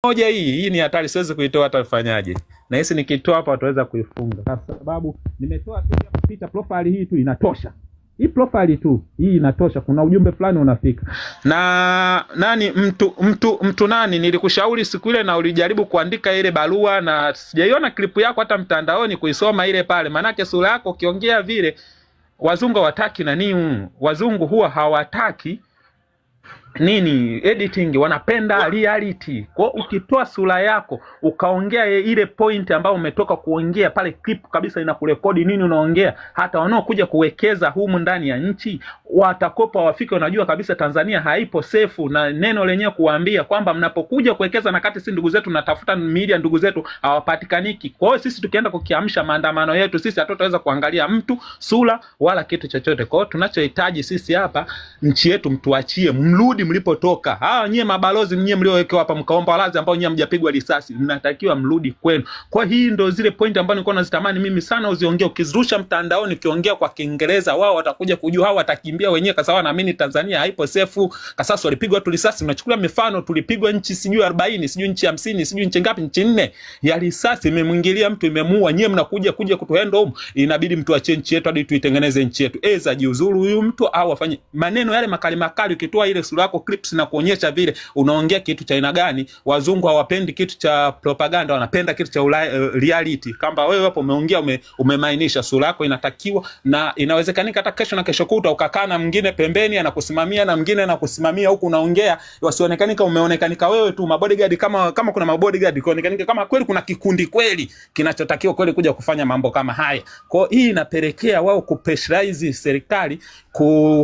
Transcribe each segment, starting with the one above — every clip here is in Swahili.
moja hii ni hatari, siwezi kuitoa hata ufanyaje. Na hisi nikitoa hapa wataweza kuifunga. Kwa sababu nimetoa picha profile hii tu inatosha. Hii profile tu hii inatosha, kuna ujumbe fulani unafika. Na nani mtu nani nilikushauri siku ile na ulijaribu kuandika ile barua na sijaiona klipu yako hata mtandaoni kuisoma ile pale. Manake sura yako ukiongea vile wazungu hawataki nani, wazungu huwa hawataki nini editing, wanapenda reality. Kwa ukitoa sura yako ukaongea ile point ambayo umetoka kuongea pale, clip kabisa inakurekodi nini unaongea, hata wanaokuja kuwekeza humu ndani ya nchi watakopa wafike, unajua kabisa Tanzania haipo safe, na neno lenyewe kuambia kwamba mnapokuja kuwekeza na kati si ndugu zetu natafuta media ndugu zetu hawapatikaniki. Kwa hiyo sisi tukienda kukiamsha maandamano yetu sisi hatutaweza kuangalia mtu sura wala kitu chochote. Kwa hiyo tunachohitaji sisi hapa, nchi yetu mtuachie, mrudi mlipotoka. Nyie mabalozi nyie mliowekewa hapa mkaomba walazi ambao nyie mjapigwa risasi, mnatakiwa mrudi kwenu. Kwa hii ndo zile point ambazo nilikuwa nazitamani mimi sana uziongee. Ukizurusha mtandaoni ukiongea kwa Kiingereza wao watakuja kujua, hao watakimbia wenyewe kwa sababu naamini Tanzania haipo safe. Kasasa walipigwa watu risasi, mnachukulia mifano tulipigwa nchi sijui 40, sijui nchi 50, sijui nchi ngapi, nchi 4 ya risasi imemwingilia mtu imemuua. Nyie mnakuja kutuenda huko, inabidi mtuachie nchi yetu hadi tuitengeneze nchi yetu. Eza jiuzuru huyu mtu au afanye maneno yale makali ukitoa ile sura yako clips na kuonyesha vile unaongea kitu cha aina gani. Wazungu hawapendi kitu cha propaganda, wanapenda kitu cha reality. Kama wewe hapo umeongea umemainisha, sura yako inatakiwa, na inawezekanika hata kesho na kesho kuta ukakaa na mwingine pembeni anakusimamia na mwingine anakusimamia huku unaongea, wasionekanika umeonekanika wewe tu mabodyguard, kama kuna mabodyguard kuonekanika kama kweli kuna kikundi kweli kinachotakiwa kweli kuja kufanya mambo kama haya. Kwa hii inapelekea wao kupressurize serikali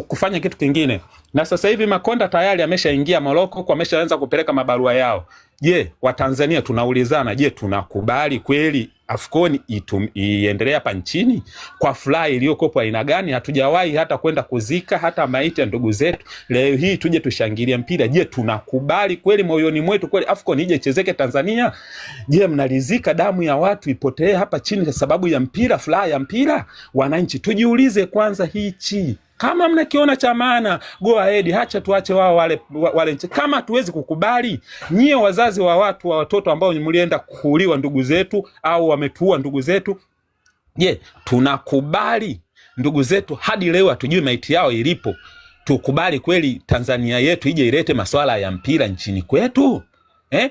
kufanya kitu kingine. Na sasa hivi Makonda tayari ameshaingia Morocco, kwa ameshaanza kupeleka mabarua yao. Je, Watanzania tunaulizana, je tunakubali kweli Afcon iendelee hapa nchini kwa furaha iliyokopo aina gani? Hatujawahi hata kwenda kuzika hata maiti ya ndugu zetu. Leo hii tuje tushangilie mpira. Je, tunakubali kweli moyoni mwetu kweli Afcon ije chezeke Tanzania? Je, mnalizika damu ya watu ipotee hapa chini kwa sababu ya mpira, furaha ya mpira? Wananchi tujiulize kwanza hichi. Kama mnakiona cha maana, go ahead, hacha tuache wao wale. Kama tuwezi kukubali, nyie wazazi wa watu wa watoto ambao mlienda kuuliwa ndugu zetu au wametuua ndugu zetu, je, tunakubali ndugu zetu hadi leo hatujui maiti yao ilipo? Tukubali kweli Tanzania yetu ije ilete masuala ya mpira nchini kwetu?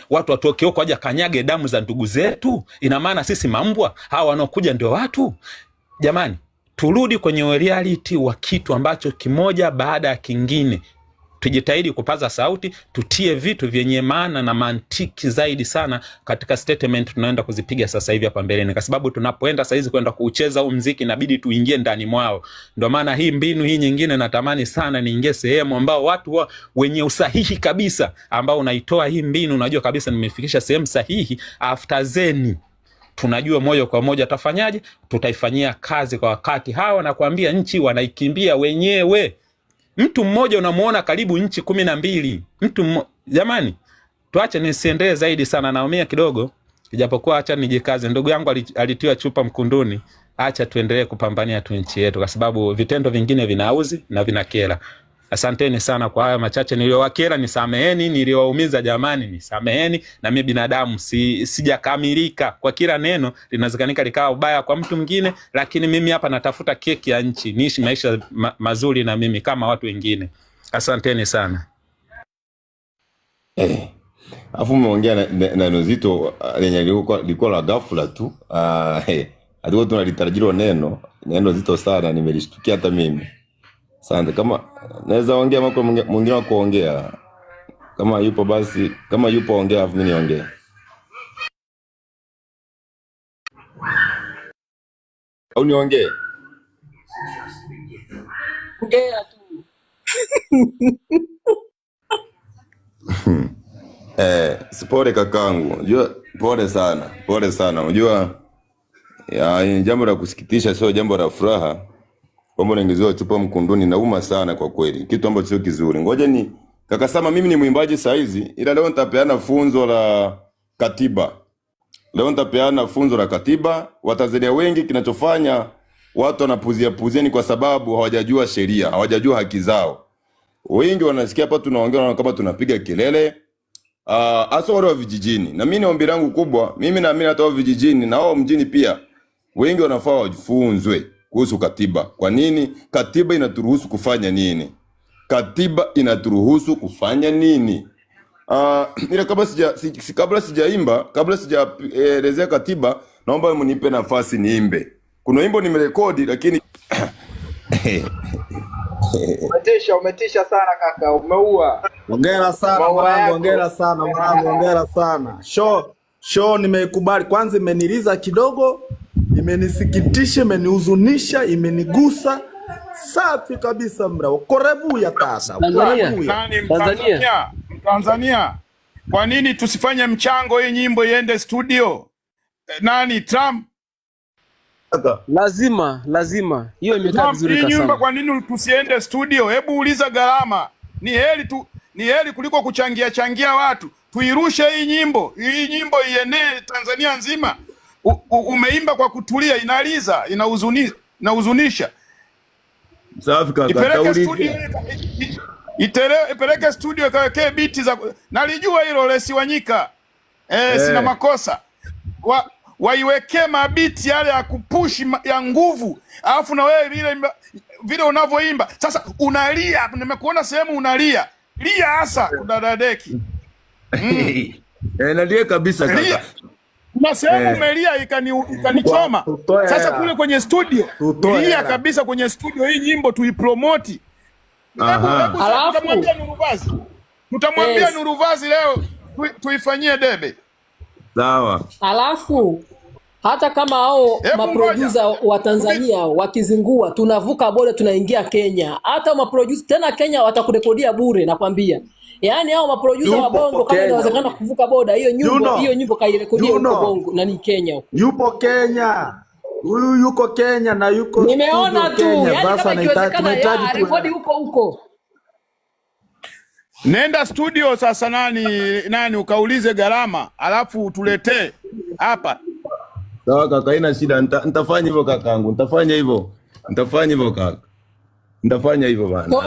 Watu watoke huko waje kanyage damu za ndugu zetu? Ina maana sisi mambwa hawa wanaokuja ndio watu? Jamani, turudi kwenye reality wa kitu ambacho kimoja baada ya kingine. Tujitahidi kupaza sauti, tutie vitu vyenye maana na mantiki zaidi sana katika statement tunaenda kuzipiga sasa hivi hapa mbeleni, kwa sababu tunapoenda sasa hizi kwenda kucheza huu muziki inabidi tuingie ndani mwao. Ndio maana hii mbinu hii nyingine natamani sana niingie sehemu ambao watu wenye usahihi kabisa, ambao unaitoa hii mbinu unajua kabisa nimefikisha sehemu sahihi, after zeni tunajua moja kwa moja tafanyaje, tutaifanyia kazi kwa wakati. Hawa nakwambia nchi wanaikimbia wenyewe. Mtu mmoja unamuona karibu nchi 12. Jamani, tuache nisiendelee zaidi sana, naumia kidogo. Ijapokuwa acha nijikaze. Ndugu yangu alitiwa chupa mkunduni. Acha tuendelee kupambania tu nchi yetu, kwa sababu vitendo vingine vinauzi na vinakera. Asanteni sana kwa haya machache niliyowakera, nisameheni, niliwaumiza jamani, nisameheni. Na mimi binadamu sijakamilika. Kwa kila neno linawezekanika likawa ubaya kwa mtu mwingine, lakini mimi hapa natafuta keki ya nchi, niishi maisha mazuri na mimi kama watu wengine. Asanteni sana. Afu umeongea na nozito lenye liko la ghafla tu. Hadi tunalitarajia neno zito sana, nimelishtukia hata mimi. Asante. Kama naweza ongea mambo mwingine wa kuongea, kama yupo basi, kama yupo ongea afu mimi niongee. Au niongee? Ongea tu. Sipore kakangu. Unajua pole sana. Pole sana. Unajua jambo la kusikitisha, sio jambo la furaha. Kwamba unaingiziwa chupa mkunduni nauma sana kwa kweli. Kitu ambacho sio kizuri. Ngoja ni kaka Sama, mimi ni mwimbaji saizi, ila leo nitapeana funzo la katiba. Leo nitapeana funzo la katiba. Watanzania wengi kinachofanya watu wanapuzia ni kwa sababu hawajajua sheria, hawajajua haki zao. Wengi wanasikia hapa tunaongea kama tunapiga kelele. hasa wale wa vijijini. Na mimi ni ombi langu kubwa, mimi naamini hata wa vijijini na wao mjini pia wengi wanafaa wajifunzwe kuhusu katiba. Kwa nini? Katiba inaturuhusu kufanya nini? Katiba inaturuhusu kufanya nini? Ila kabla sijaimba, kabla sijaelezea katiba, naomba mnipe nafasi niimbe. Kuna wimbo nimerekodi lakini Umetisha sana kaka, umeua. Hongera sana mwanangu, hongera sana mwanangu, hongera sana. Show nimeikubali. Kwanza imeniliza kidogo, imenisikitisha, imenihuzunisha, imenigusa. Safi kabisa mrao. Korebuya tasa. Tanzania. Kwa nini tusifanye mchango hii nyimbo iende studio? Nani Trump? Lazima. Hiyo imekaa vizuri sana. Nyumba kwa nini tusiende studio? Hebu uliza gharama. Ni heri kuliko kuchangia watu. Tuirushe hii nyimbo. Hii nyimbo ienee Tanzania nzima. Umeimba kwa kutulia, inaliza, inahuzunisha. Safi kaka, Ipeleke studio kawekee biti za nalijua hilo Lesi Wanyika. Sina makosa. Waiwekee mabiti yale ya kupushi ya nguvu. Alafu na wewe vile unavyoimba. Sasa unalia, nimekuona sehemu unalia. Lia hasa udadadeki. Nalia kabisa kaka. Kuna sehemu umelia ikanichoma. Sasa kule kwenye studio, lia kabisa kwenye studio, hii nyimbo tuipromoti. Tutamwambia Nuruvazi leo tuifanyie debe. Sawa. Alafu hata kama hao maproducer wa Tanzania wakizingua, tunavuka bora tunaingia Kenya. Hata maproducer tena Kenya watakurekodia bure nakwambia. Yaani hao maproducer wa Bongo kama inawezekana kuvuka boda, hiyo nyimbo kairekodia huko Bongo na ni Kenya huko. Yupo Kenya. Huyu yuko Kenya na yuko nimeona tu, yaani kama ikiwezekana rekodi huko. Nenda studio sasa nani ukaulize gharama, alafu tuletee hapa. Sawa kaka, haina shida. Nitafanya hivyo kakaangu. Nitafanya hivyo kaka. Nitafanya hivyo bana.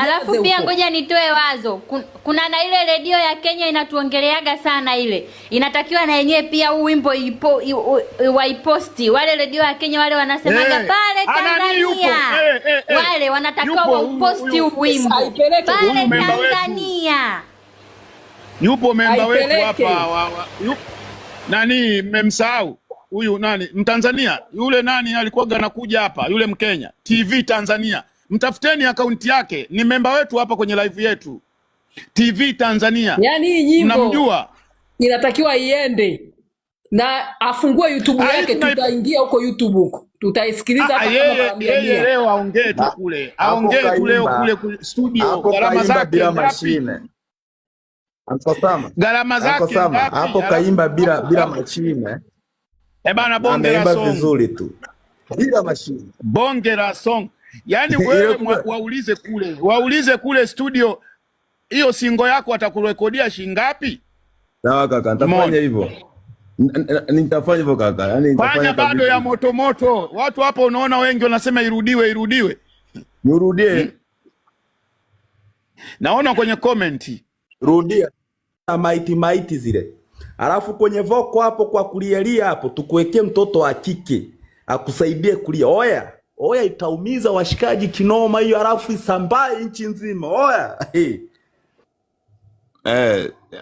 Alafu pia ngoja nitoe wazo. Kuna na ile redio ya Kenya inatuongeleaga sana ile. Inatakiwa na yenyewe pia huu wimbo waiposti. Wale redio ya Kenya wale wanasemaga pale Tanzania. Wale wanatakiwa wauposti huu wimbo. Pale Tanzania. Yupo memba wetu hapa. Nani mmemsahau? Huyu nani Mtanzania yule nani alikuwa anakuja hapa yule Mkenya TV Tanzania, mtafuteni akaunti yake, ni memba wetu hapa kwenye live yetu TV Tanzania. Yaani hii nyimbo mnamjua, inatakiwa iende na afungue YouTube yake, tutaingia huko YouTube huko tutaisikiliza hapa kama yeye leo aongee tu kule, aongee tu leo kule studio, gharama zake bila mashine. Gharama zake hapo kaimba bila mashine. Bana bonge la song vizuri tu. Bila mashine. Bonge la song. Yaani wewe waulize kule studio hiyo singo yako atakurekodia shingapi? Sawa kaka, nitafanya hivyo. Nitafanya hivyo kaka. Yaani nitafanya bado ya moto. Watu hapo unaona wengi wanasema irudiwe. Nirudie. Naona kwenye comment. Rudia. Maiti zile. Alafu kwenye voko hapo kwa kulielia hapo tukuwekee mtoto wa kike akusaidie kulia. Oya itaumiza washikaji kinoma hiyo, alafu isambae nchi nzima. Oya.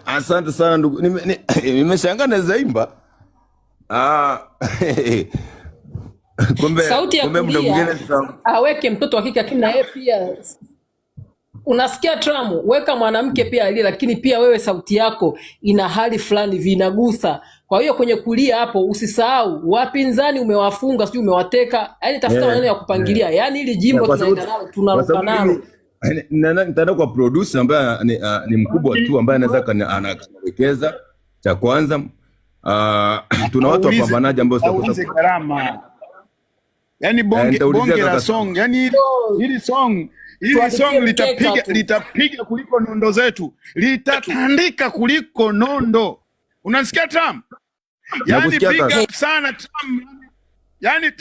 Asante sana ndugu. Nimeshangaa na zaimba. Kumbe sauti ya kulia aweke mtoto wa kike, lakini na yeye pia unasikia Trump, weka mwanamke pia ali, lakini pia wewe sauti yako ina hali fulani vinagusa. Kwa hiyo kwenye kulia hapo usisahau wapinzani umewafunga, sio umewateka. Yaani tafuta maneno ya kupangilia. Yaani ili jimbo tunaenda nalo, tunaruka nalo. Nitaenda kwa producer ambaye ni mkubwa tu ambaye anaweza anawekeza cha kwanza. Tuna watu wapambanaji ambao sasa gharama. Yaani bonge la song, yaani hili song litapiga kuliko nondo zetu, litatandika kuliko nondo. Unasikia Trump? Yaani big up sana Trump. Yaani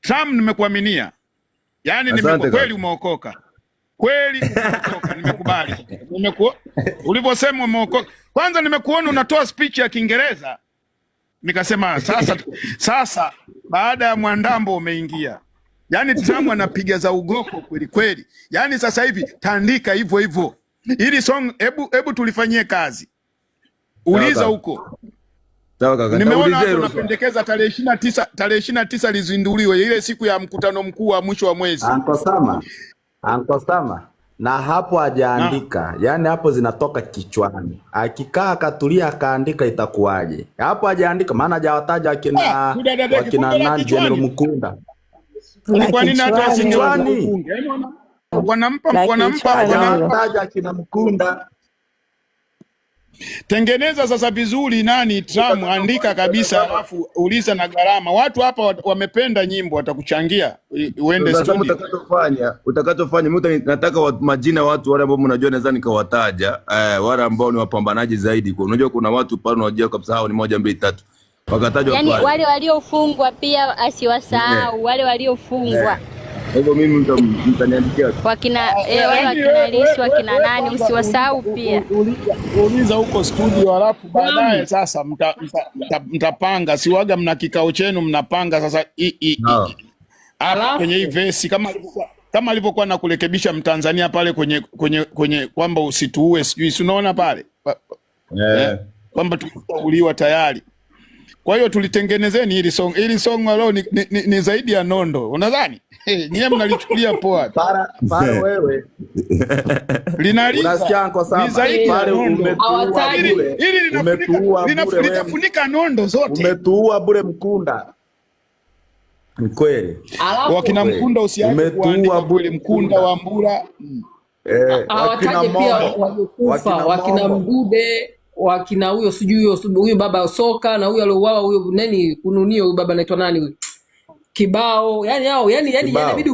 Trump nimekuaminia. Yaani kweli umeokoka. kweli umeokoka, nimekubali. Ulivyosema umeokoka. Kwanza nimekuona unatoa speech ya Kiingereza. Nikasema sasa baada ya Mwandambo umeingia. Yaani Trump anapiga za ugoko kweli kweli. Yaani sasa hivi tandika hivyo hivyo. Hili song hebu tulifanyie kazi. Uliza huko. Sawa kaka. Nimeona tunapendekeza tarehe 29 lizinduliwe ile siku ya mkutano mkuu wa mwisho wa mwezi. Anko Sama. Na hapo hajaandika. Yaani hapo zinatoka kichwani. Akikaa akatulia akaandika itakuwaje? Hapo hajaandika maana hajawataja wakina nani General Mukunda. Kwa nini hata wasingewani? Wanampa hajawataja akina Mukunda. Tengeneza sasa vizuri nani Trump, andika kabisa, alafu uliza na gharama. Watu hapa wamependa nyimbo, watakuchangia uende studio. Utakachofanya mimi nataka majina watu wale ambao mnajua naweza nikawataja, wale ambao ni wapambanaji zaidi. Unajua kuna watu pale unajua kabisa hao ni 1 2 3. Wakatajwa yani wale waliofungwa pia asiwasahau, wale waliofungwa. Hivyo mimi mtaniandikia wakina wale wakina Lissu wakina nani usiwasahau pia. Uliza huko studio, alafu baadaye sasa mtapanga, siwaga mna kikao chenu mnapanga sasa kwenye hii verse kama alivyokuwa na kurekebisha Mtanzania pale kwenye kwamba usituue sijui unaona pale kwamba tukauliwa tayari. Kwa hiyo tulitengenezeni hili song leo ni zaidi ya nondo. Unadhani? Nyie mnalichukulia poa. Para wewe. Linaliza. Unasikia Anko Sama? Pale linafunika nondo zote. Umetuua bure Mkunda. Ni kweli. Wakina Mkunda usiache kuandika bure Mkunda wa Mbura. Wakina waliokufa, wakina Mdude, wakina huyo sijui huyo baba Soka na huyo aliouawa huyo nani kununio huyo baba anaitwa nani huyo Kibao, yani hao yani inabidi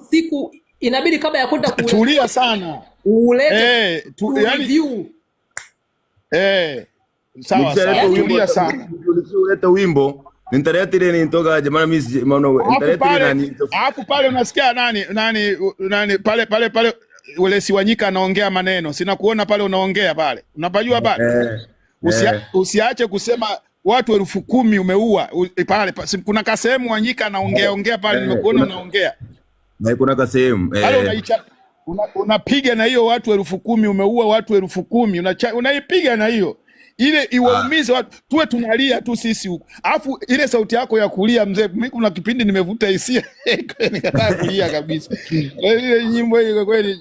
siku inabidi kabla ya kwenda tulia sana ulete review sawa tulia sana ulete wimbo internet ile ni toka jamani mimi maana internet ile nani hapo pale unasikia nani pale ule Siwanyika anaongea maneno. Sina kuona pale unaongea pale. Unapajua pale? Usiache kusema watu 10,000 umeua pale. Kuna kasehemu Wanyika anaongea pale nimekuona unaongea. Na kuna kasehemu. Pale unapiga na hiyo watu 10,000 umeua watu 10,000 unaipiga na hiyo. Ile iwaumize watu, tuwe tunalia tu sisi huko. Alafu ile sauti yako ya kulia mzee, mimi kuna kipindi nimevuta hisia nikataka kulia kabisa. Ile nyimbo ile kweli.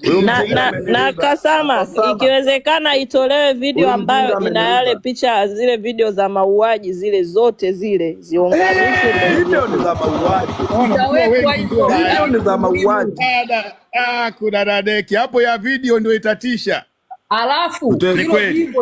Na Kasama, ikiwezekana itolewe video ambayo ina yale picha zile video za mauaji zile zote zile ziunganishwe. Video ni za mauaji. Video ni za mauaji. Kuna dadeki hapo ya video ndio itatisha. Alafu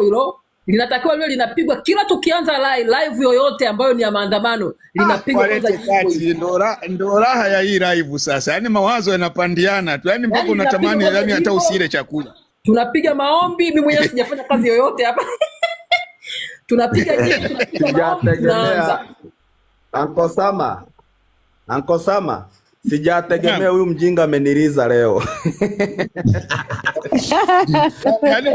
hilo linatakiwa lile linapigwa kila tukianza live yoyote ambayo ni ya maandamano linapigwa kwanza ndio raha ya hii live sasa. Yaani mawazo yanapandiana tu. Yaani mpaka unatamani yani hata usile chakula. Tunapiga maombi, mimi mwenyewe sijafanya kazi yoyote hapa. Tunapiga maombi. Anko Sama. Sijategemea huyu mjinga ameniliza leo. Yaani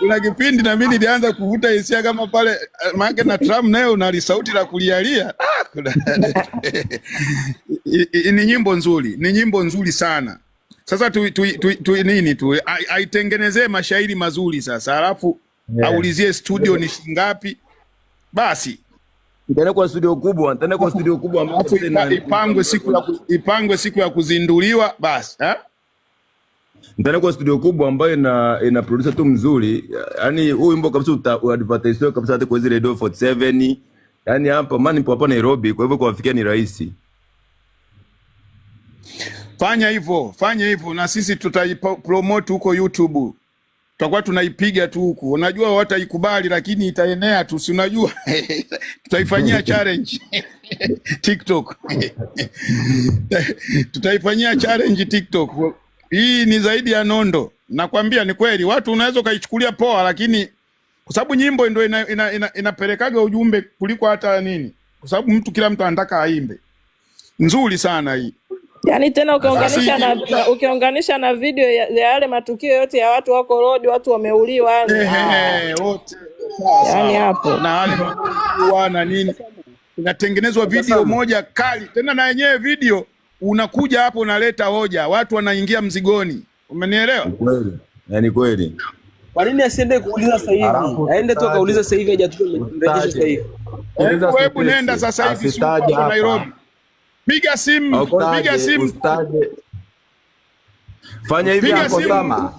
kuna kipindi na mimi nilianza kuvuta hisia kama pale maana na Trump naye una sauti la kulialia. Ni nyimbo nzuri sana. Sasa aitengenezee mashairi mazuri sasa. Alafu aulizie studio ni shingapi. Basi Nitaenda kwa studio kubwa ambapo ipangwe siku ya kuzinduliwa basi, Nitaenda kwa studio kubwa ambayo ina producer tu mzuri. Yaani huu wimbo kabisa advertise kabisa hata kwa zile Radio 47. Yaani hapa maana nipo hapa Nairobi, kwa hivyo kuwafikia ni rahisi. Fanya hivyo na sisi tutaipromote huko YouTube. Tutakuwa tunaipiga tu huku. Unajua wataikubali lakini itaenea tu, si unajua. Tutaifanyia challenge TikTok. Tutaifanyia challenge TikTok. Hii ni zaidi ya nondo. Nakwambia ni kweli, watu unaweza kaichukulia poa lakini kwa sababu nyimbo ndio inapelekaga ujumbe kuliko hata nini. Kwa sababu kila mtu anataka aimbe. Nzuri sana hii. Yaani tena ukiunganisha na video ya yale matukio yote ya watu wako road, watu wameuliwa yani. Wote. Yaani hapo. Na wale na nini? Inatengenezwa video moja kali. Tena na yenyewe video unakuja hapo unaleta hoja. Watu wanaingia mzigoni. Umenielewa? Kweli. Yaani kweli. Kwa nini asiende kuuliza sasa hivi? Aende tu akauliza sasa hivi hajaturejesha sasa hivi. Hebu nenda sasa hivi Nairobi. Piga simu, piga simu. Ustaje. Fanya hivi hapo sama.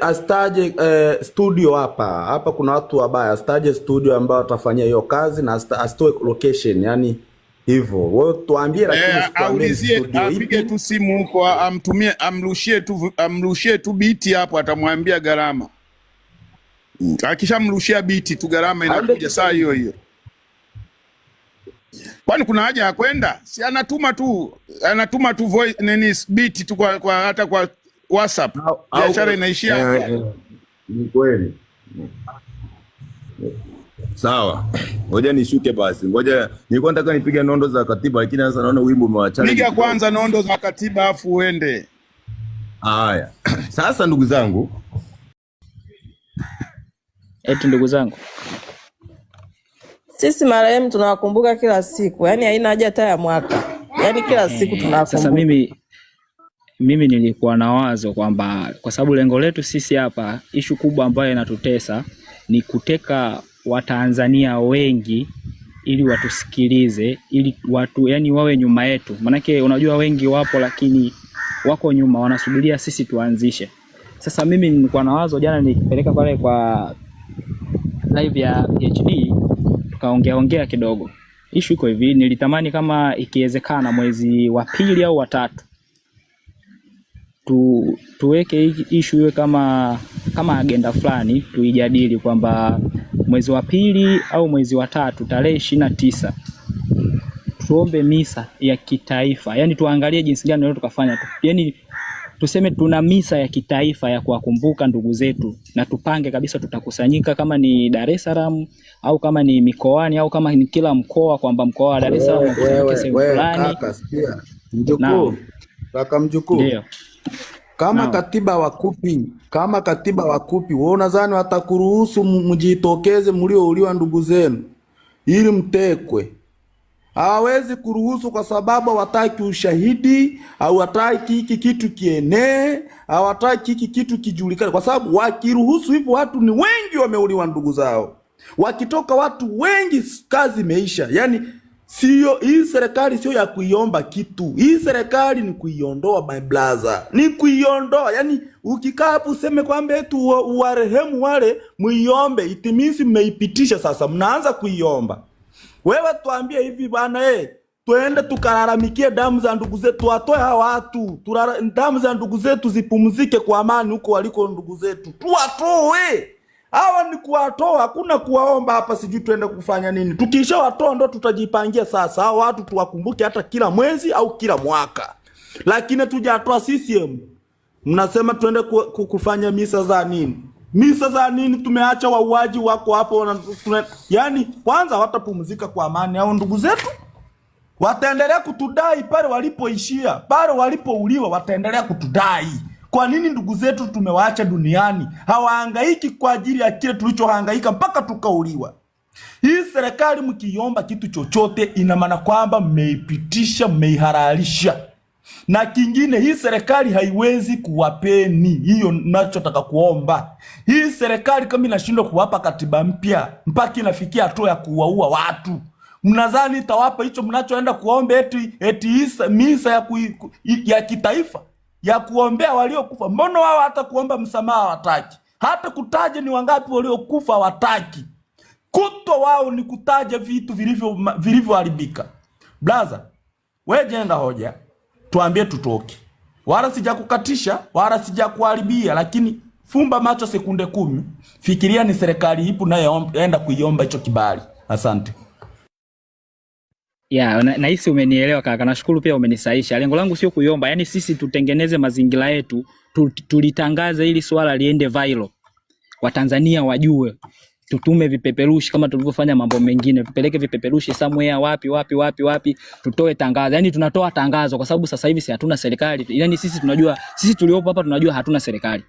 Astaje studio hapa. Hapa kuna watu wabaya. Astaje studio ambao watafanyia hiyo kazi na asitoe location, yani hivyo. Wewe tuambie lakini aulizie, apige tu simu huko, amtumie, amrushie tu biti hapo, atamwambia gharama. Akishamrushia biti tu gharama inakuja saa hiyo hiyo. Kwani kuna haja ya kwenda? Si anatuma tu voice nini beat tu kwa hata kwa WhatsApp. Biashara inaishia. Ni kweli. Sawa. Ngoja nishuke basi. Ngoja nilikuwa nataka nipige nondo za katiba lakini sasa naona wimbo umewachana. Piga kwanza nondo za katiba afu uende. Haya. Sasa ndugu zangu. Ndugu zangu. Sisi marehemu tunawakumbuka kila siku. Yaani haina haja hata ya mwaka. Yaani kila siku tunawakumbuka. Sasa mimi nilikuwa na wazo kwamba kwa sababu lengo letu sisi hapa, ishu kubwa ambayo inatutesa ni kuteka Watanzania wengi ili watusikilize, ili watu yani wawe nyuma yetu. Manake unajua wengi wapo lakini wako nyuma, wanasubiria sisi tuanzishe. Sasa mimi nilikuwa na wazo, jana nikipeleka pale kwa live ya PhD tukaongea kidogo. Issue iko hivi, nilitamani kama ikiwezekana mwezi wa 2 au wa 3 tuweke hii issue iwe kama agenda fulani, tuijadili kwamba mwezi wa 2 au mwezi wa 3 tarehe 29 tuombe misa ya kitaifa. Yani tuangalie jinsi gani leo tukafanya. Yani tuseme tuna misa ya kitaifa ya kuwakumbuka ndugu zetu, na tupange kabisa tutakusanyika kama ni Dar es Salaam au kama ni mikoani au kama ni kila mkoa, kwamba mkoa wa Dar es Salaam ukusanyike sehemu fulani. Kaka mjukuu. Ndio. Kama katiba wakupi, wewe unadhani watakuruhusu mjitokeze mliouliwa ndugu zenu ili mtekwe? Hawezi kuruhusu kwa sababu hawataki ushahidi, hawataki hiki kitu kienee, hawataki hiki kitu kijulikane. Kwa sababu wakiruhusu hivyo watu ni wengi wameuliwa ndugu zao. Wakitoka watu wengi kazi imeisha. Yani hii serikali sio ya kuiomba kitu. Hii serikali ni kuiondoa, my brother. Ni kuiondoa. Yani ukikaa hapo useme kwamba eti uwarehemu wale muiombe, itimisi mmeipitisha, sasa mnaanza kuiomba. Wewe tuambie hivi bana, twende tukalalamikie damu za ndugu zetu, watoe hawa watu, damu za ndugu zetu zipumzike kwa amani huko waliko ndugu zetu. Tuwatoe. Hawa ni kuwatoa, hakuna kuwaomba hapa sijui tuende kufanya nini. Tukisha watoa ndo tutajipangia sasa. Hawa watu tuwakumbuke hata kila mwezi au kila mwaka. Lakini tujatoa CCM. Mnasema tuende kufanya misa za nini? Misa za nini? Tumeacha wauaji wako hapo. Yani kwanza watapumzika kwa amani hao ndugu zetu. Wataendelea kutudai pale walipoishia. Pale walipouliwa wataendelea kutudai. Kwa nini ndugu zetu tumewaacha duniani? Hawahangaiki kwa ajili ya kile tulichohangaika mpaka tukauliwa. Hii serikali mkiomba kitu chochote ina maana kwamba mmeipitisha, mmeihalalisha. Na kingine, hii serikali haiwezi kuwapeni hiyo ninachotaka kuomba. Hii serikali kama inashindwa kuwapa katiba mpya mpaka inafikia hatua ya kuwaua watu, mnadhani itawapa hicho mnachoenda kuomba eti misa ya kitaifa ya kuombea waliokufa? Mbona wao hata kuomba msamaha hawataki? Hata kutaja ni wangapi waliokufa hawataki. Kuto wao ni kutaja vitu vilivyoharibika. Blaza, wewe jenga hoja, tuambie tutoke. Wala sijakukatisha, wala sijakuharibia, lakini fumba macho sekunde 10. Fikiria ni serikali ipi nayoenda kuiomba hicho kibali. Asante. Ya, nahisi umenielewa kaka. Nashukuru pia umenisaisha. Lengo langu sio kuiomba, yani sisi tutengeneze mazingira yetu, tulitangaze ili swala liende viral. Watanzania wajue tutume vipeperushi kama tulivyofanya mambo mengine, tupeleke vipeperushi somewhere wapi, tutoe tangazo. Yani tunatoa tangazo kwa sababu sasa hivi si hatuna serikali. Yani sisi tunajua, sisi tuliopo hapa tunajua hatuna serikali.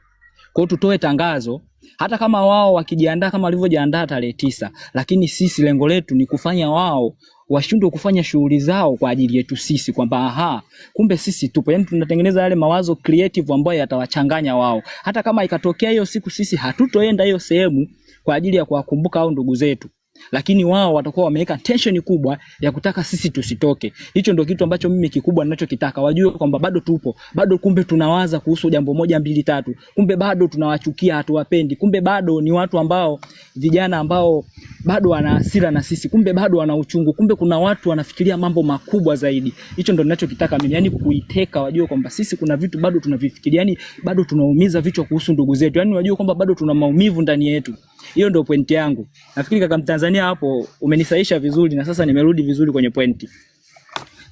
Kwa hiyo tutoe tangazo hata kama wao wakijiandaa kama walivyojiandaa tarehe 9, lakini sisi lengo letu ni kufanya wao washindwe kufanya shughuli zao kwa ajili yetu sisi, kwamba kumbe sisi tupo. Yani tunatengeneza yale mawazo creative ambayo yatawachanganya wao. Hata kama ikatokea hiyo siku sisi hatutoenda hiyo sehemu kwa ajili ya kuwakumbuka hao ndugu zetu, lakini wao watakuwa wameweka tension kubwa ya kutaka sisi tusitoke. Hicho ndio kitu ambacho mimi kikubwa ninachokitaka, wajue kwamba bado tupo, bado kumbe tunawaza kuhusu jambo 1 2 3, kumbe bado tunawachukia, hatuwapendi, kumbe bado ni watu ambao, vijana ambao bado wana hasira na sisi, kumbe bado wana uchungu, kumbe kuna watu wanafikiria mambo makubwa zaidi. Hicho ndio ninachokitaka mimi, yani kuiteka, wajue kwamba sisi kuna vitu bado tunavifikiria, yani bado tunaumiza vichwa kuhusu ndugu zetu, yani wajue kwamba bado tuna maumivu ndani yetu. Hiyo ndio pointi yangu. Nafikiri kaka Mtanzania hapo umenisaisha vizuri, na sasa nimerudi vizuri kwenye pointi.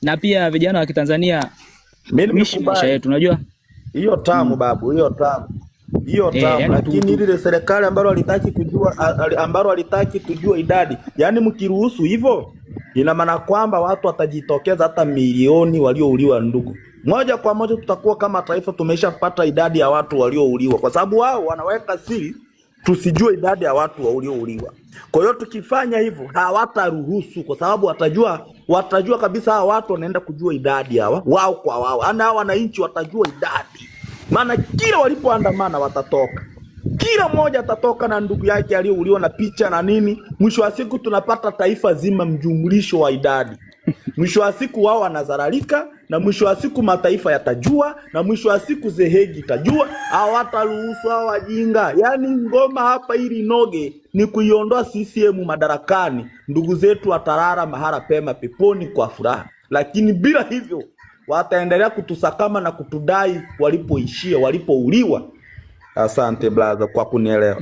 Na pia vijana wa Kitanzania, mimi mishi maisha yetu, unajua hiyo tamu babu, hiyo tamu. Yani lakini ile serikali ambalo halitaki kujua idadi, yani mkiruhusu hivyo ina maana kwamba watu watajitokeza hata milioni waliouliwa ndugu. Moja kwa moja tutakuwa kama taifa tumeshapata idadi ya watu waliouliwa, kwa sababu wao wanaweka siri tusijue idadi ya watu waliouliwa. Kwa hiyo tukifanya hivyo hawataruhusu, kwa sababu watajua kabisa hawa watu wanaenda kujua idadi hawa wao kwa wao. Hawa wananchi watajua idadi. Maana kila walipoandamana watatoka, kila mmoja atatoka na ndugu yake aliyeuliwa na picha na nini. Mwisho wa siku tunapata taifa zima mjumlisho wa idadi. Mwisho wa siku wao wanazaralika, na mwisho wa siku mataifa yatajua, na mwisho wa siku Zehegi itajua. Hawataruhusu hao wajinga. Yani ngoma hapa ili noge ni kuiondoa CCM madarakani. Ndugu zetu watarara mahara pema peponi kwa furaha. Lakini bila hivyo wataendelea kutusakama na kutudai walipoishia, walipouliwa. Asante brother kwa kunielewa.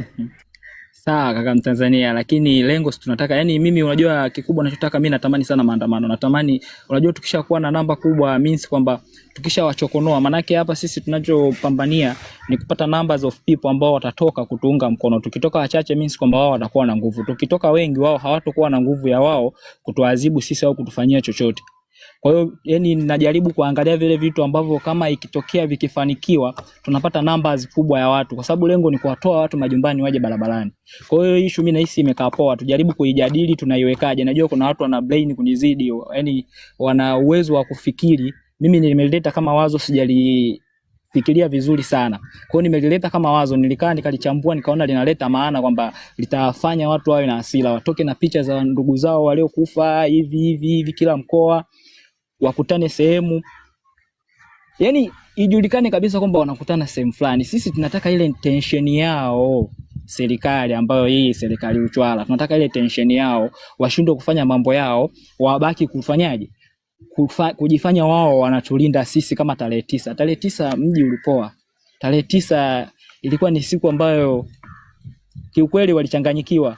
Sawa kaka Mtanzania, lakini lengo tunataka, yani mimi unajua kikubwa ninachotaka mimi, natamani sana maandamano. Natamani, unajua tukishakuwa na namba kubwa means kwamba tukishawachokonoa, manake hapa sisi tunachopambania ni kupata numbers of people ambao watatoka kutuunga mkono. Tukitoka wachache means kwamba wao watakuwa na nguvu. Tukitoka wengi wao hawatakuwa na nguvu ya wao kutuadhibu sisi au kutufanyia chochote. Kwa hiyo yani najaribu kuangalia vile vitu ambavyo kama ikitokea vikifanikiwa tunapata numbers kubwa ya watu, kwa sababu lengo ni kuwatoa watu majumbani waje barabarani. Kwa hiyo issue mimi nahisi imekaa poa, tujaribu kuijadili tunaiwekaje. Najua kuna watu wana brain kunizidi, yani wana uwezo wa kufikiri. Mimi nimeleta kama wazo, sijalifikiria vizuri sana. Kwa hiyo nimeleta kama wazo, nilikaa nikalichambua, nikaona linaleta maana kwamba litafanya watu wawe na hasira, watoke na picha za ndugu zao waliokufa hivi kila mkoa, wakutane sehemu, yani ijulikane kabisa kwamba wanakutana sehemu fulani. Sisi tunataka ile tension yao serikali, ambayo hii serikali uchwala, tunataka ile tension yao, washindwe kufanya mambo yao, wabaki kufanyaje, kujifanya wao wanatulinda sisi. Kama tarehe 9 mji ulipoa. Tarehe 9 ilikuwa ni siku ambayo kiukweli walichanganyikiwa.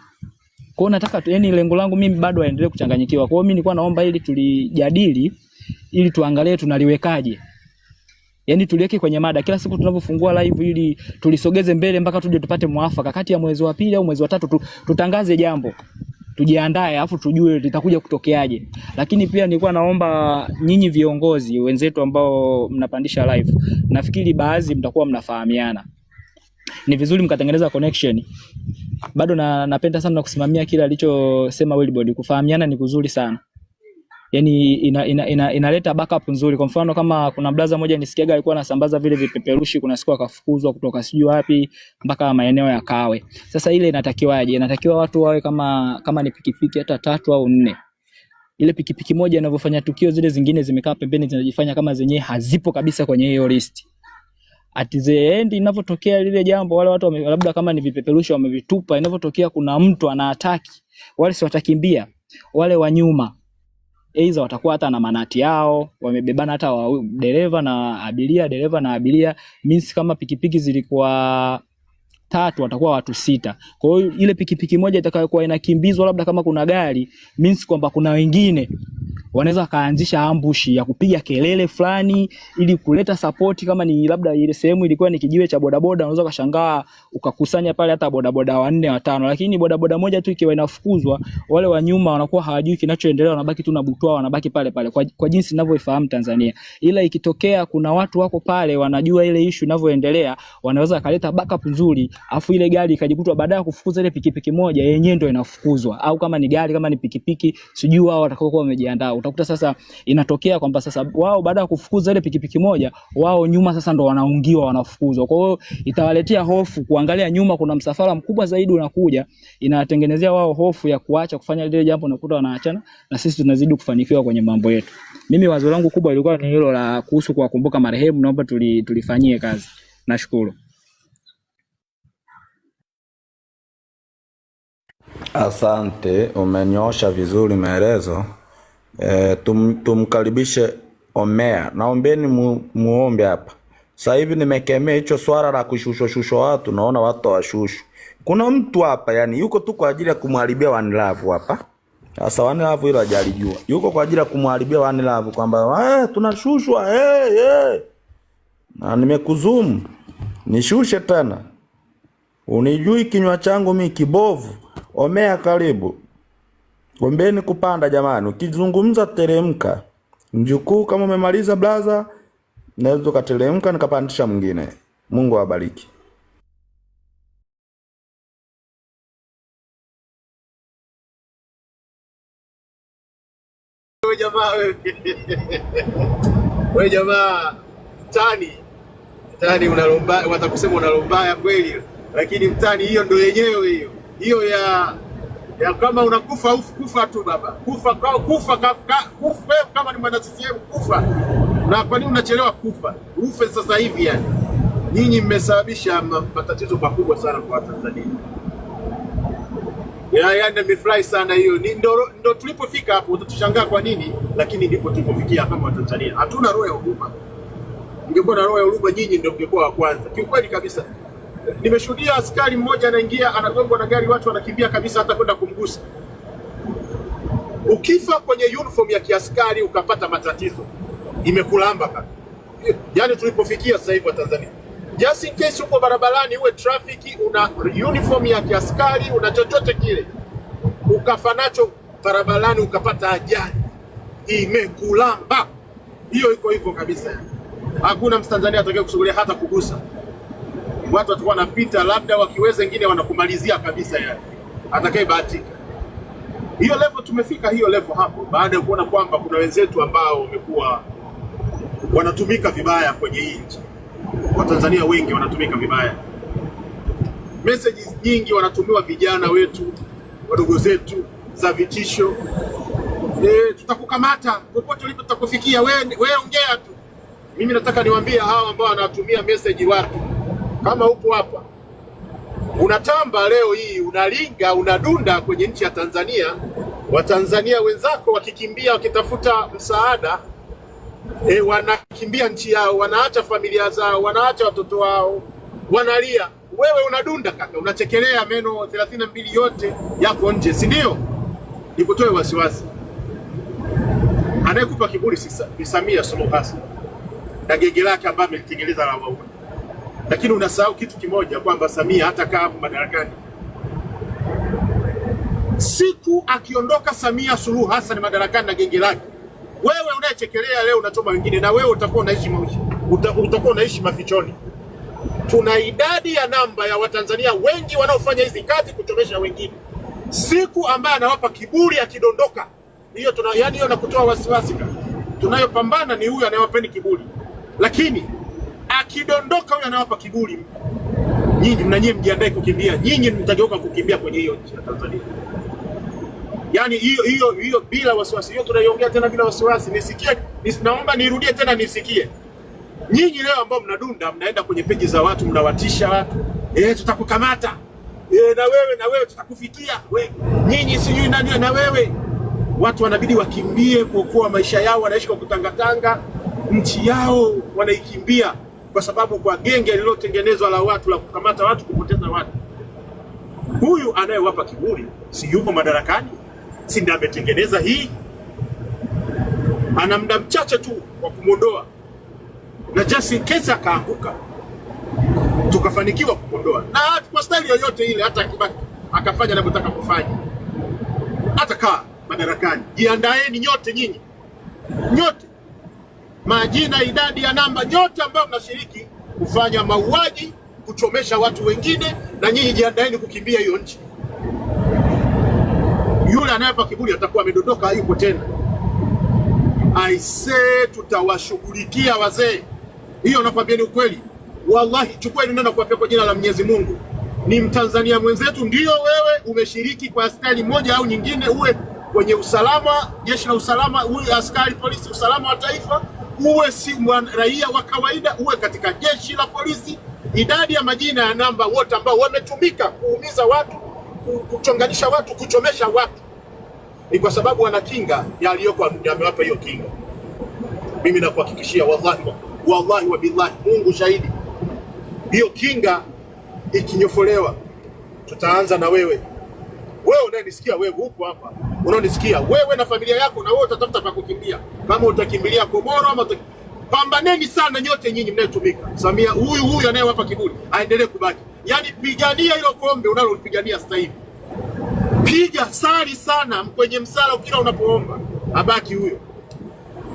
Kwa hiyo nataka yani lengo langu mimi bado waendelee kuchanganyikiwa. Kwa hiyo mimi nilikuwa naomba ili tulijadili, ili tuangalie tunaliwekaje. Yani tuliweke kwenye mada kila siku tunapofungua live, ili tulisogeze mbele mpaka tuje tupate muafaka kati ya mwezi wa 2 au mwezi wa 3 tutangaze jambo. Tujiandae afu tujue litakuja kutokeaje. Lakini pia nilikuwa naomba nyinyi viongozi wenzetu ambao mnapandisha live, nafikiri baadhi mtakuwa mnafahamiana, ni vizuri mkatengeneza connection. Bado napenda sana kusimamia kila alichosema Wilbord. Kufahamiana ni kuzuri sana. Yani inaleta backup nzuri. Kwa mfano kama kuna blaza moja nisikiaga alikuwa anasambaza vile vipeperushi, kuna siku akafukuzwa kutoka sijui wapi mpaka maeneo ya Kawe. Sasa ile inatakiwaje? Inatakiwa watu wawe kama ni pikipiki hata 3 au 4. Ile pikipiki moja inavyofanya tukio, zile zingine zimekaa pembeni zinajifanya kama zenyewe hazipo kabisa kwenye hiyo list. At the end inavyotokea lile jambo, wale watu labda kama ni vipeperushi wamevitupa, inavyotokea kuna mtu anaataki, wale si watakimbia, wale wa nyuma aidha watakuwa hata na manati yao, wamebebana hata dereva na abiria means kama pikipiki zilikuwa 3 watakuwa watu 6. Kwa hiyo ile pikipiki moja itakayokuwa inakimbizwa, labda kama kuna gari, means kwamba kuna wengine wanaweza kaanzisha ambush ya kupiga kelele fulani ili kuleta support. Kama ni labda ile sehemu ilikuwa ni kijiwe cha bodaboda, unaweza kashangaa ukakusanya pale hata bodaboda 4 5, lakini bodaboda moja tu ikiwa inafukuzwa, wale wa nyuma wanakuwa hawajui kinachoendelea, wanabaki tu na butwa, wanabaki pale pale, kwa jinsi ninavyoifahamu Tanzania. Ila ikitokea kuna watu wako pale wanajua ile issue inavyoendelea, wanaweza kaleta backup nzuri, afu ile gari ikajikutwa baada ya kufukuza ile pikipiki moja yenyewe ndio inafukuzwa, au kama ni gari, kama ni pikipiki, sijui wao watakaokuwa wamejiandaa. Utakuta sasa inatokea kwamba sasa wao baada ya kufukuza ile pikipiki moja, wao nyuma sasa ndo wanaungiwa, wanafukuzwa. Kwa hiyo itawaletea hofu kuangalia nyuma kuna msafara mkubwa zaidi unakuja, inawatengenezea wao hofu ya kuacha kufanya lile jambo, unakuta wanaachana na sisi tunazidi kufanikiwa kwenye mambo yetu. Mimi wazo langu kubwa lilikuwa ni hilo la kuhusu kuwakumbuka marehemu, naomba tulifanyie kazi. Nashukuru. Asante, umenyoosha vizuri maelezo. Tumkaribishe Omea. Naombeni muombe hapa. Sasa hivi nimekemea hicho swala la kushushwa watu, naona watu washushu. Kuna mtu hapa yani yuko tu kwa ajili ya kumharibia One Love hapa. Sasa One Love hilo hajalijua. Yuko kwa ajili ya kumharibia One Love kwamba tunashushwa na nimekuzumu. Nishushe tena. Unijui kinywa changu mimi kibovu. Omea karibu. Gombeni kupanda jamani, ukizungumza teremka. Mjukuu kama umemaliza blaza, naweza kuteremka nikapandisha mwingine. Mungu awabariki. Wewe jamaa wewe jamaa mtani unalomba, watakusema unalombaya kweli, lakini mtani hiyo ndio yenyewe hiyo ya kama unakufa kufa tu baba, kufa kama ni mwana CCM kufa. Na kwa nini unachelewa kufa? Ufe sasa hivi yani. Nyinyi mmesababisha matatizo makubwa sana kwa Tanzania. Yani nimefurahi sana hiyo. Ndio tulipofika hapo, utatushangaa kwa nini, lakini ndipo tulipofikia kama Tanzania. Hatuna roho ya huruma. Ungekuwa na roho ya huruma nyinyi ndio mngekuwa wa kwanza. Kiukweli kabisa. Nimeshuhudia askari mmoja anaingia anagongwa na gari, watu wanakimbia kabisa hata kwenda kumgusa. Ukifa kwenye uniform ya kiaskari ukapata matatizo, imekulamba kaka. Yaani tulipofikia sasa hivi wa Tanzania. Just in case uko barabarani uwe traffic, una uniform ya kiaskari, una chochote kile, ukafa nacho barabarani ukapata ajali, imekulamba. Hiyo iko hivyo kabisa. Hakuna Mtanzania atakaye kusugulia hata kugusa. Watu watakuwa wanapita, labda wakiweza wengine wanakumalizia kabisa yani. Atakaye bahatika. Hiyo level tumefika, hiyo level hapo baada ya kuona kwamba kuna wenzetu ambao wamekuwa wanatumika vibaya kwenye hii nchi. Watanzania wengi wanatumika vibaya. Messages nyingi wanatumiwa vijana wetu, wadogo zetu za vitisho. Tutakukamata popote ulipo, tutakufikia wewe ongea tu. Mimi nataka niwaambie hao ambao wanatumia message watu, kama upo hapa unatamba leo hii, unalinga, unadunda kwenye nchi ya Tanzania, Watanzania wenzako wakikimbia wakitafuta msaada, wanakimbia nchi yao, wanaacha familia zao, wanaacha watoto wao, wanalia. Wewe unadunda kaka, unachekelea meno 32 yote yako nje, si ndio? Nikutoe wasiwasi. Anayekupa kiburi ni Samia Suluhu Hassan na genge lake ambalo amelitengeneza la waua. Lakini unasahau kitu kimoja, kwamba Samia hata kaa madarakani, siku akiondoka Samia Suluhu Hassan madarakani na genge lake, wewe unayechekelea leo unachoma wengine, na wewe utakuwa unaishi utakuwa unaishi mafichoni. Tuna idadi ya namba ya Watanzania wengi wanaofanya hizi kazi kuchomesha wengine. Siku ambaye anawapa kiburi akidondoka, hiyo yani hiyo nakutoa wasiwasi. Tunayopambana ni huyu anayewapeni kiburi. Lakini akidondoka huyu anawapa kiburi, nyinyi mjiandae kukimbia. Nyinyi mtageuka kukimbia kwenye hiyo nchi ya Tanzania. Yani hiyo bila wasiwasi. Hiyo tunaiongea tena bila wasiwasi. Nisikie, naomba nirudie tena nisikie. Nyinyi leo ambao mnadunda, mnaenda kwenye peji za watu, mnawatisha watu. Tutakukamata. Na wewe tutakufikia. Nyinyi sijui nani na wewe. Watu wanabidi wakimbie kuokoa maisha yao, wanaishi kwa kutangatanga. Nchi yao wanaikimbia kwa sababu kwa genge lililotengenezwa la watu la kukamata watu, kupoteza watu. Huyu anayewapa kiburi si yuko madarakani? Si ndiye ametengeneza hii? Ana muda mchache tu wa kumondoa, na just in case akaanguka tukafanikiwa kumondoa, na kwa staili yoyote ile, hata akibaki akafanya anavyotaka kufanya, hata kaa madarakani. Jiandaeni nyote, nyinyi nyote, majina, idadi ya namba, nyote ambao mnashiriki kufanya mauaji, kuchomesha watu wengine, na nyinyi jiandaeni kukimbia hiyo nchi. Yule anayepa kiburi atakuwa amedondoka, hayupo tena. Aisee, tutawashughulikia wazee. Hiyo nakwambia ni ukweli. Wallahi, chukueni nenda kuapia kwa jina la Mwenyezi Mungu. Ni Mtanzania mwenzetu, ndio wewe umeshiriki kwa askari moja au nyingine, uwe kwenye usalama, jeshi la usalama, uwe askari polisi, usalama wa taifa, uwe si raia wa kawaida, uwe katika jeshi la polisi. Idadi ya majina ya namba wote ambao wametumika kuumiza watu, kuchonganisha watu, kuchomesha watu, ni kwa sababu wana kinga yaliyoko, amewapa hiyo kinga. Mimi nakuhakikishia, wallahi wa billahi, Mungu shahidi, hiyo kinga ikinyofolewa, tutaanza na wewe. Wewe unanisikia, wewe huko hapa unanisikia, wewe na familia yako, na wewe utatafuta pa kukimbia. Kama utakimbilia Komoro ama pambaneni sana nyote nyinyi mnayetumika. Samia huyu anayewapa kiburi aendelee kubaki. Yaani pigania hilo kombe unalopigania sasa hivi. Piga sali sana kwenye msala kila unapoomba, abaki huyo.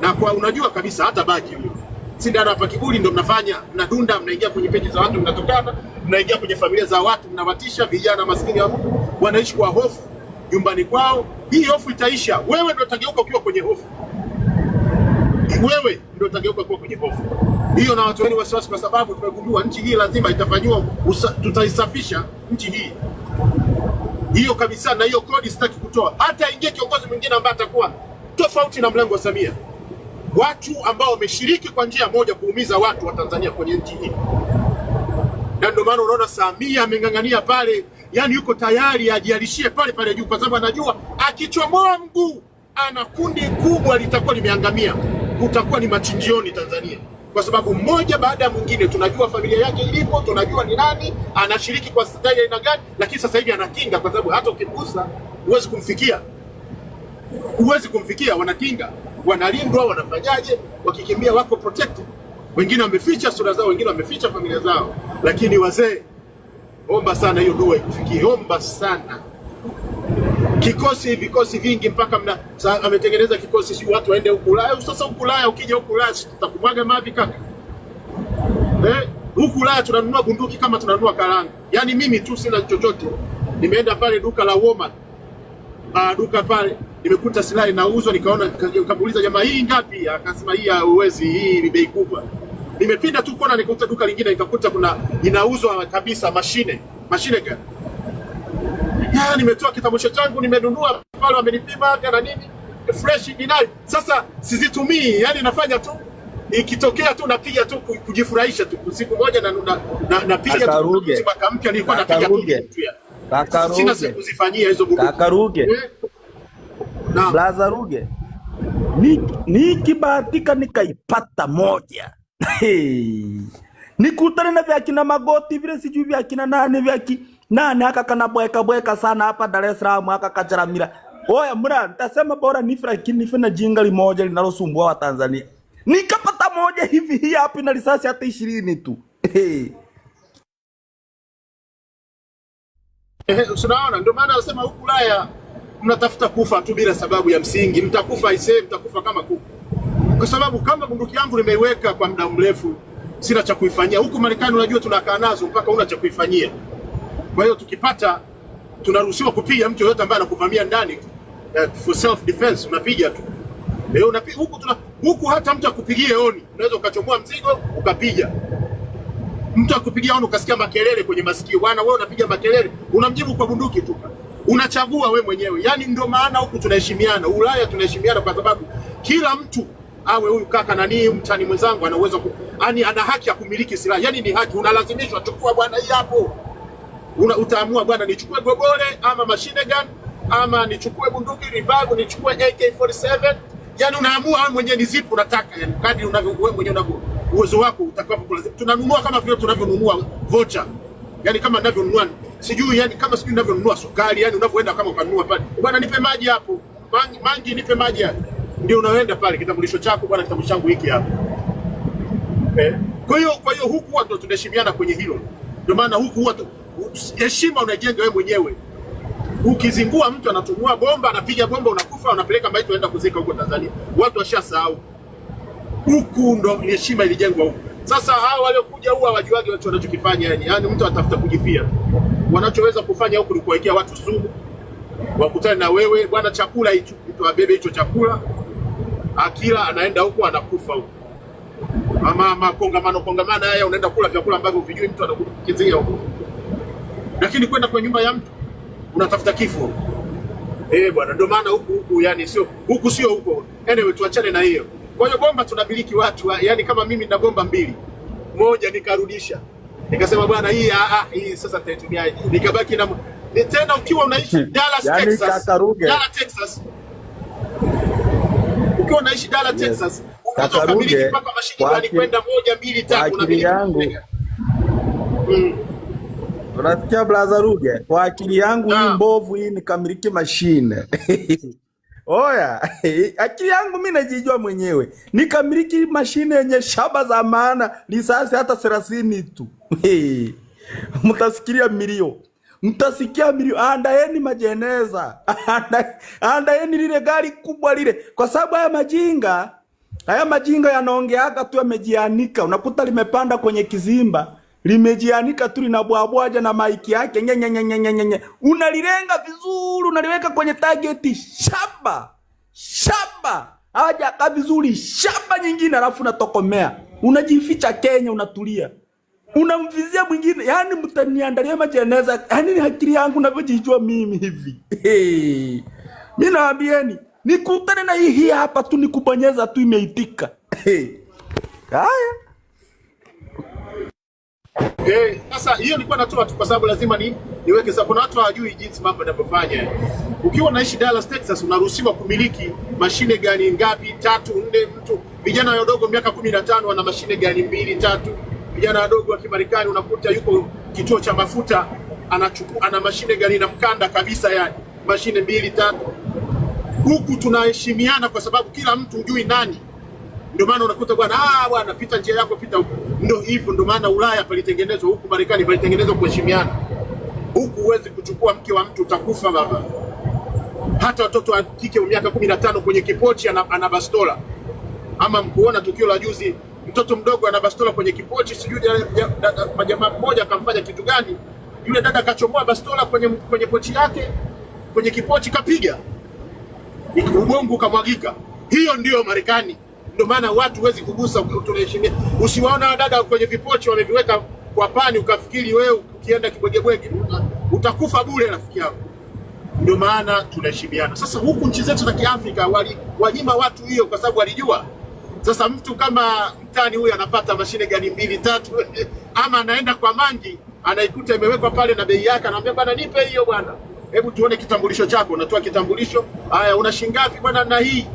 Na kwa unajua kabisa hata baki huyo. Si ndio hapa kiburi ndio mnafanya, mnadunda, mnaingia kwenye peji za watu, mnatokana, mnaingia kwenye familia za watu, mnawatisha vijana maskini wanaishi kwa hofu nyumbani kwao. Hii hofu itaisha. Wewe ndio utageuka ukiwa kwenye hofu. Wewe ndio utageuka kuwa kwenye hofu. Hiyo na watu wengi wasiwasi, kwa sababu tumegundua nchi hii lazima itafanywa, tutaisafisha nchi hii. Hiyo kabisa, na hiyo kodi sitaki kutoa. Hata ingie kiongozi mwingine ambaye atakuwa tofauti na mlengo wa Samia. Watu ambao wameshiriki kwa njia moja kuumiza watu wa Tanzania kwenye nchi hii. Na ndio maana unaona Samia ameng'ang'ania pale, yani yuko tayari ajialishie pale pale juu, kwa sababu anajua akichomoa mguu ana kundi kubwa litakuwa limeangamia. Kutakuwa ni machinjioni Tanzania, kwa sababu mmoja baada ya mwingine tunajua familia yake ilipo, tunajua ni nani anashiriki kwa staili aina gani, lakini sasa hivi anakinga, kwa sababu hata ukimgusa huwezi kumfikia. Huwezi kumfikia, wanakinga, wanalindwa, wanafanyaje, wakikimbia wako protected. Wengine wameficha sura zao, wengine wameficha familia zao. Lakini wazee, omba sana hiyo dua ikufikie, omba sana. Vikosi vingi mpaka ametengeneza kikosi si watu waende huku Ulaya. Sasa huku Ulaya, ukija huku Ulaya tutakumwaga mavi kaka. Huku Ulaya tunanunua bunduki kama tunanunua karanga. Yaani mimi tu sina chochote. Nimeenda pale duka la Walmart. Duka pale nimekuta silaha inauzwa, nikaona, nikamuuliza jamaa, hii ngapi? Akasema hii hauwezi, hii ni bei kubwa. Nimepinda tu kona nikakuta duka lingine, nikakuta kuna inauzwa kabisa mashine gani. Ya, nimetoa kitambulisho changu, nimenunua pale, wamenipima na nini, fresh ninayo. Sasa sizitumii, yani nafanya tu ikitokea tu napiga tu kujifurahisha tu. Siku moja napiga tu mpaka mpya nilikuwa napiga tu. Sina siku kuzifanyia hizo bubu. Kakaruge. Na Blaza Ruge. Nikibahatika nikaipata moja. Nikutane na vya kina Magoti vile, sijui vya kina nani haka kana bweka sana hapa Dar es Salaam, haka kacharamira. Oya mura, nitasema bora nife na jinga limoja linalosumbua wa Tanzania. Nikapata moja hivi, hii hapa na risasi hata 20 tu. Unaona, ndio maana nasema huku Ulaya mnatafuta kufa tu bila sababu ya msingi. Mtakufa mtakufa kama kuku. Kwa sababu kama bunduki yangu nimeiweka kwa muda mrefu, sina cha kuifanyia. Huku Marekani unajua tunakaa nazo mpaka una cha kuifanyia. Kwa hiyo tukipata, tunaruhusiwa kupiga mtu yote ambaye anakuvamia ndani for self defense, unapiga tu. Leo unapiga huku hata mtu akupigie honi, unaweza ukachomoa mzigo ukapiga. Mtu akupigia honi ukasikia makelele kwenye masikio, bwana wewe unapiga makelele, unamjibu kwa bunduki tu. Unachagua we mwenyewe. Yaani ndio maana huku tunaheshimiana. Ulaya tunaheshimiana kwa sababu kila mtu, awe huyu kaka nani mtani mwenzangu, ana uwezo yani ana haki ya kumiliki silaha. Yaani ni haki, unalazimishwa chukua bwana hii hapo. Utaamua bwana nichukue gobole ama machine gun ama nichukue bunduki revolver, nichukue AK47. Yaani unaamua wewe mwenyewe ni zipi unataka, yani kadri unavyo wewe mwenyewe uwezo wako utakapokulazima. Tunanunua kama vile tunavyonunua vocha, yani kama ninavyonunua sijui, yani kama sijui ninavyonunua sukari, yani unavyoenda kama ukanunua pale, bwana nipe maji hapo, mangi nipe maji hapo, ndio unaenda pale, kitambulisho chako bwana, kitambulisho changu hiki hapa. Kwa hiyo huku watu tunaheshimiana kwenye hilo. Ndio maana huku watu heshima unajenga wewe mwenyewe. Ukizingua mtu anatumua bomba, anapiga bomba, unakufa, unapeleka maiti unaenda kuzika huko Tanzania. Watu washasahau. Huku ndo heshima ilijengwa huku. Sasa hao waliokuja huwa wajuage watu wanachokifanya yani. Yaani mtu atafuta kujifia. Wanachoweza kufanya huku ni kuwekea watu sumu. Wakutane na wewe, bwana chakula hicho, mtu abebe hicho chakula. Akila anaenda huko anakufa huko. Ama kongamano haya unaenda kula vyakula ambavyo vijui mtu anakukizia huko. Lakini kwenda kwa nyumba ya mtu unatafuta kifo. Bwana, ndio maana huku yani sio huko. Anyway, tuachane na hiyo. Kwa hiyo bomba tunabiliki watu, yani kama mimi nina bomba 2. Moja nikarudisha. Nikasema bwana hii sasa nitaitumia. Nikabaki na tena ukiwa unaishi Dallas, yani Texas. Dallas, Texas. Ukiwa unaishi Dallas, Texas, unaweza kumiliki mpaka mashine kwenda 1, 2, 3 unabiliki yangu. Unasikia brother Ruge? Kwa akili yangu hii mbovu hii nikamiliki mashine. Oya, akili yangu mimi najijua mwenyewe. Nikamiliki mashine yenye shaba za maana, risasi hata 30 tu. Mtasikia milio. Andaeni majeneza. Andaeni lile gari kubwa lile. Kwa sababu haya majinga yanaongeaga tu yamejianika. Unakuta limepanda kwenye kizimba. Limejianika tu linabwabwaja na maiki yake nyenyenyenyenyenyenye. Unalilenga vizuri, unaliweka kwenye target shaba. Haja vizuri shaba nyingine alafu unatokomea. Unajificha Kenya unatulia. Unamvizia mwingine. Yaani mtaniandalia majeneza. Yaani ni akili yangu ninavyojijua mimi hivi. Mimi nawaambieni, nikutane na hii hapa tu nikubonyeza tu imeitika. Haya. Sasa hiyo nilikuwa natoa tu kwa sababu lazima niweke sasa. Kuna watu hawajui jinsi mambo yanavyofanya. Ukiwa unaishi Dallas, Texas, unaruhusiwa kumiliki mashine gani ngapi? 3, 4 mtu. Vijana wadogo miaka 15 wana mashine gani 2, 3. Vijana wadogo wa Kimarekani unakuta yuko kituo cha mafuta ana mashine gani na mkanda kabisa yani. Mashine 2, 3. Huku tunaheshimiana kwa sababu kila mtu hujui nani. Ndio maana unakuta bwana pita njia yako, pita huko. Ndio hivyo, ndio maana Ulaya palitengenezwa, huku Marekani palitengenezwa kuheshimiana. Huku huwezi kuchukua mke wa mtu, utakufa baba. Hata watoto wa kike wa miaka 15 kwenye kipochi ana bastola. Ama mkuona tukio la juzi, mtoto mdogo ana bastola kwenye kipochi, sijui jamaa mmoja akamfanya kitu gani. Yule dada akachomoa bastola kwenye pochi yake, kwenye kipochi kapiga. Ubongo ukamwagika. Hiyo ndio Marekani. Ndio maana watu huwezi kugusa, tunaheshimia. Usiwaona dada kwenye vipochi wameviweka kwa pani ukafikiri wewe ukienda kibwegebwege utakufa bure rafiki yako. Ndio maana tunaheshimiana. Sasa huku nchi zetu za Kiafrika wanyima watu hiyo kwa sababu walijua. Sasa mtu kama mtani huyu anapata mashine gani 2, 3 ama anaenda kwa mangi anaikuta imewekwa pale na bei yake, anamwambia bwana nipe hiyo bwana. Hebu tuone kitambulisho chako. Unatoa kitambulisho. Haya, una shilingi ngapi bwana na hii?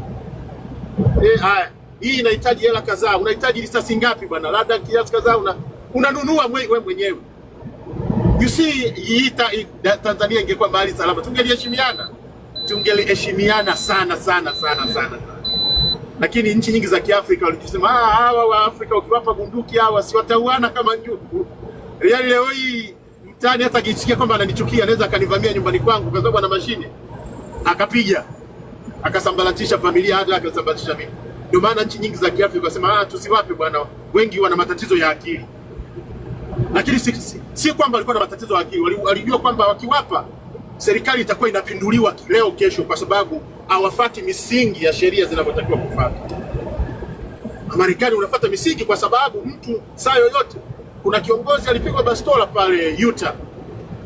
Haya. Hii inahitaji hela kadhaa. Unahitaji risasi ngapi bwana? Labda kiasi kadhaa unanunua wewe mwenyewe. You see, Tanzania ingekuwa mahali salama. Tungeliheshimiana sana. Lakini nchi nyingi za Kiafrika walijisema hawa wa Afrika ukiwapa bunduki hawa si watauana kama njugu. Yaani leo hii mtani hata akisikia kwamba ananichukia anaweza akanivamia nyumbani kwangu kwa sababu ana mashine. Akapiga. Akasambaratisha familia hata akasambaratisha mimi. Ndio maana nchi nyingi za Kiafrika wasema tusiwape bwana, wengi wana matatizo ya akili. Lakini si kwamba walikuwa na matatizo ya akili, walijua kwamba wakiwapa serikali itakuwa inapinduliwa leo kesho kwa sababu hawafuati misingi ya sheria zinavyotakiwa kufuata. Marekani unafuata misingi kwa sababu mtu saa yoyote. Kuna kiongozi alipigwa bastola pale Utah.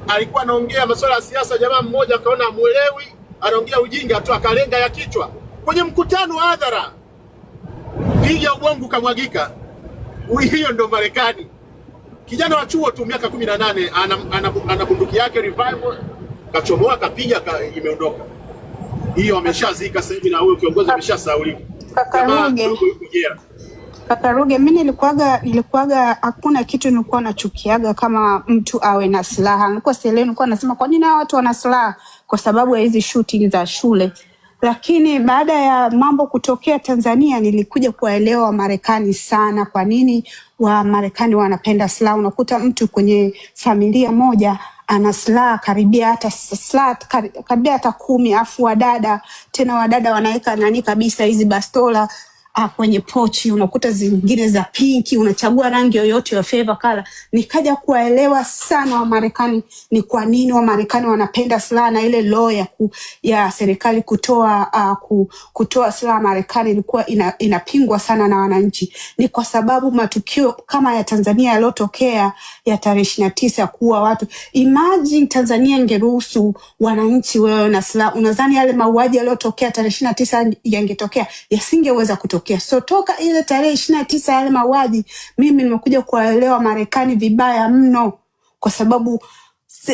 Alikuwa anaongea masuala ya siasa, jamaa mmoja akaona amuelewi, anaongea ujinga tu akalenga ya kichwa. Kwenye mkutano wa hadhara. Piga ubongo kamwagika. Hiyo ndo Marekani. Kijana wa chuo tu miaka 18 ana bunduki yake revival, kachomoa kapiga imeondoka. Hiyo ameshazika sasa hivi na huyo kiongozi ameshasauliwa. Kaka Ruge. Kaka Ruge, mimi nilikuwaga hakuna kitu nilikuwa nachukiaga kama mtu awe na silaha. Nilikuwa sielewi, nilikuwa nasema kwa nini hao watu wana silaha? Kwa sababu ya hizi shooting za shule. Lakini baada ya mambo kutokea Tanzania nilikuja kuwaelewa Wamarekani sana kwa nini Wamarekani wanapenda silaha. Unakuta mtu kwenye familia moja ana silaha karibia hata 10, afu wadada wanaweka nani kabisa hizi bastola kwenye pochi, unakuta zingine za pinki, unachagua rangi yoyote ya favor color. Nikaja kuwaelewa sana Wamarekani ni kwa nini Wamarekani wanapenda silaha, na ile law ya serikali kutoa silaha Marekani ilikuwa inapingwa sana na wananchi. Ni kwa sababu matukio kama ya Tanzania yalotokea ya tarehe 29 kuwa watu. Imagine Tanzania ingeruhusu wananchi wewe na silaha, unadhani yale mauaji yalotokea tarehe 29 yangetokea? Yasingeweza kutokea. So toka ile tarehe 29 yale mauaji, mimi nimekuja kuwaelewa Marekani vibaya mno, kwa sababu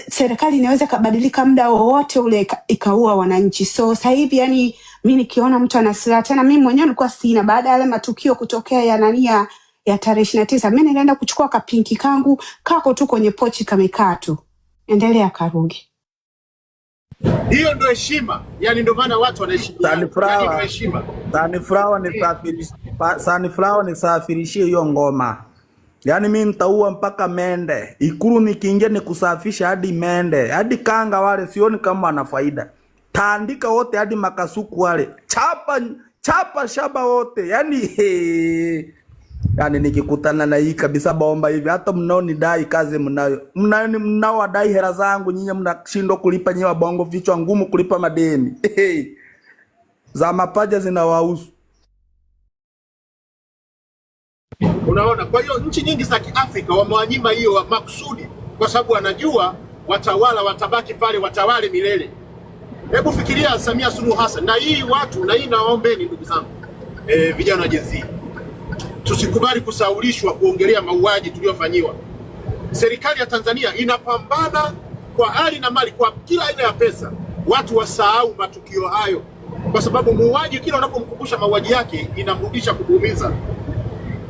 serikali inaweza kubadilika muda wowote ule ikaua wananchi. So sasa hivi yani mimi nikiona mtu ana silaha, tena mimi mwenyewe nilikuwa sina, baada ya yale matukio kutokea ya tarehe 29 mimi nilienda kuchukua kapinki kangu kako tu kwenye pochi kamekaa tu. Endelea Karuge. Hiyo ndio heshima. Yani ndio maana watu wanaheshimiana. Sunflower nisafirishie hiyo ngoma. Yani mimi nitaua mpaka mende. Ikulu nikiingia ni kusafisha hadi mende. Hadi kanga wale sioni kama ana faida. Taandika wote hadi makasuku wale. Chapa shaba wote. Yani nikikutana na hii kabisa bomba hivi, hata mnaonidai kazi mnawadai hela zangu, nyinyi mnashindwa kulipa, nyewe bongo vichwa ngumu kulipa madeni. Za mapaja zinawahusu. Unaona, kwa hiyo nchi nyingi za Kiafrika wamewanyima hiyo makusudi, kwa sababu wanajua watawala watabaki pale, watawale milele. Hebu fikiria Samia Suluhu Hassan na hii watu, na hii naombeni ndugu zangu, vijana wa Gen Z, tusikubali kusaulishwa kuongelea mauaji tuliofanyiwa. Serikali ya Tanzania inapambana kwa hali na mali, kwa kila aina ya pesa, watu wasahau matukio hayo, kwa sababu muuaji kila unapomkumbusha mauaji yake inamrudisha kuumiza.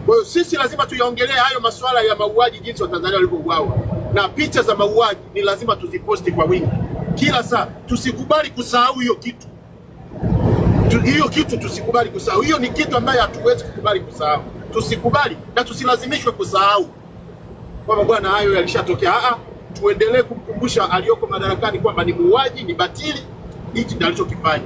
Kwa hiyo sisi lazima tuyaongelee hayo masuala ya mauaji, jinsi wa Tanzania walivyouawa, na picha za mauaji ni lazima tuziposti kwa wingi kila saa. Tusikubali kusahau hiyo kitu. Hiyo kitu tusikubali kusahau. Hiyo ni kitu ambayo hatuwezi kukubali kusahau. Tusikubali na tusilazimishwe kusahau kwamba bwana hayo yalishatokea. Tuendelee kumkumbusha aliyoko madarakani kwamba ni muuaji, ni batili, hichi ndicho alichokifanya.